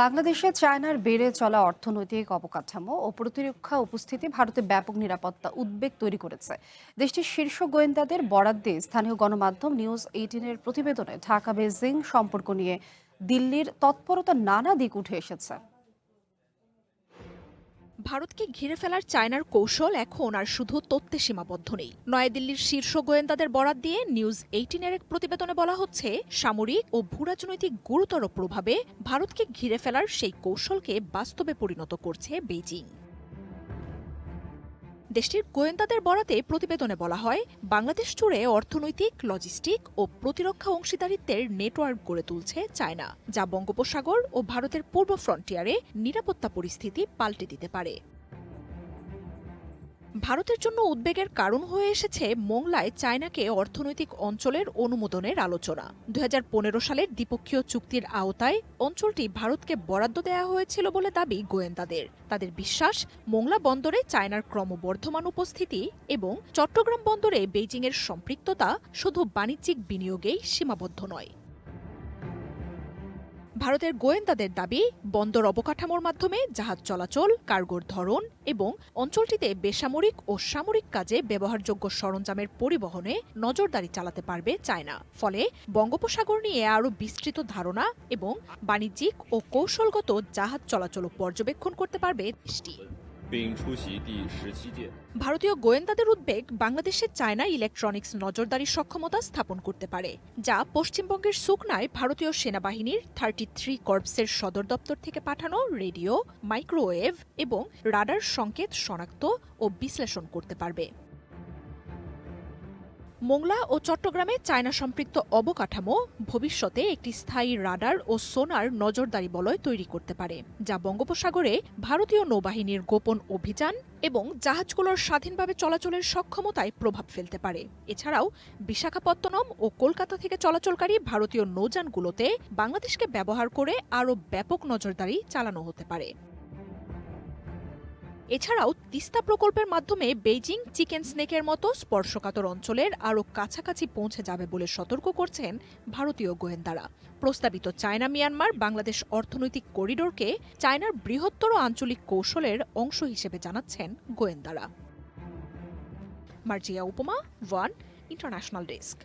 বাংলাদেশে চায়নার বেড়ে চলা অর্থনৈতিক অবকাঠামো ও প্রতিরক্ষা উপস্থিতি ভারতে ব্যাপক নিরাপত্তা উদ্বেগ তৈরি করেছে। দেশটির শীর্ষ গোয়েন্দাদের বরাত দিয়ে স্থানীয় গণমাধ্যম নিউজ 18-এর প্রতিবেদনে ঢাকা বেজিং সম্পর্ক নিয়ে দিল্লির তৎপরতার নানা দিক উঠে এসেছে। ভারতকে ঘিরে ফেলার চায়নার কৌশল এখন আর শুধু তথ্যে সীমাবদ্ধ নেই। নয়াদিল্লির শীর্ষ গোয়েন্দাদের বরাত দিয়ে নিউজ 18-এর এক প্রতিবেদনে বলা হচ্ছে, সামরিক ও ভূরাজনৈতিক গুরুতর প্রভাবে ভারতকে ঘিরে ফেলার সেই কৌশলকে বাস্তবে পরিণত করছে বেইজিং। দেশটির গোয়েন্দাদের বরাতে প্রতিবেদনে বলা হয়, বাংলাদেশ জুড়ে অর্থনৈতিক, লজিস্টিক ও প্রতিরক্ষা অংশীদারিত্বের নেটওয়ার্ক গড়ে তুলছে চায়না, যা বঙ্গোপসাগর ও ভারতের পূর্ব ফ্রন্টিয়ারে নিরাপত্তা পরিস্থিতি পাল্টে দিতে পারে। ভারতের জন্য উদ্বেগের কারণ হয়ে এসেছে মোংলায় চায়নাকে অর্থনৈতিক অঞ্চলের অনুমোদনের আলোচনা। 2015 সালের দ্বিপক্ষীয় চুক্তির আওতায় অঞ্চলটি ভারতকে বরাদ্দ দেওয়া হয়েছিল বলে দাবি গোয়েন্দাদের। তাদের বিশ্বাস, মোংলা বন্দরে চায়নার ক্রমবর্ধমান উপস্থিতি এবং চট্টগ্রাম বন্দরে বেইজিংয়ের সম্পৃক্ততা শুধু বাণিজ্যিক বিনিয়োগেই সীমাবদ্ধ নয়। ভারতের গোয়েন্দাদের দাবি, বন্দর অবকাঠামোর মাধ্যমে জাহাজ চলাচল, কার্গোর ধরন এবং অঞ্চলটিতে বেসামরিক ও সামরিক কাজে ব্যবহারযোগ্য সরঞ্জামের পরিবহনে নজরদারি চালাতে পারবে চায়না। ফলে বঙ্গোপসাগর নিয়ে আরও বিস্তৃত ধারণা এবং বাণিজ্যিক ও কৌশলগত জাহাজ চলাচল পর্যবেক্ষণ করতে পারবে দেশটি। ভারতীয় গোয়েন্দাদের উদ্বেগ, বাংলাদেশে চায়না ইলেকট্রনিক্স নজরদারি সক্ষমতা স্থাপন করতে পারে, যা পশ্চিমবঙ্গের সুকনায় ভারতীয় সেনাবাহিনীর 33 কর্পসের সদর দপ্তর থেকে পাঠানো রেডিও, মাইক্রোওয়েভ এবং রাডার সংকেত শনাক্ত ও বিশ্লেষণ করতে পারবে। মোংলা ও চট্টগ্রামে চায়না সম্পৃক্ত অবকাঠামো ভবিষ্যতে একটি স্থায়ী রাডার ও সোনার নজরদারি বলয় তৈরি করতে পারে, যা বঙ্গোপসাগরে ভারতীয় নৌবাহিনীর গোপন অভিযান এবং জাহাজগুলোর স্বাধীনভাবে চলাচলের সক্ষমতায় প্রভাব ফেলতে পারে। এছাড়াও বিশাখাপত্তনম ও কলকাতা থেকে চলাচলকারী ভারতীয় নৌযানগুলোতে বাংলাদেশকে ব্যবহার করে আরও ব্যাপক নজরদারি চালানো হতে পারে। এছাড়াও তিস্তা প্রকল্পের মাধ্যমে বেইজিং চিকেন স্নেকের মতো স্পর্শকাতর অঞ্চলের আরও কাছাকাছি পৌঁছে যাবে বলে সতর্ক করছেন ভারতীয় গোয়েন্দারা। প্রস্তাবিত চায়না মিয়ানমার বাংলাদেশ অর্থনৈতিক করিডোরকে চায়নার বৃহত্তর আঞ্চলিক কৌশলের অংশ হিসেবে জানাচ্ছেন গোয়েন্দারা। মার্জিয়া উপমা, ওয়ান ইন্টারন্যাশনাল ডেস্ক।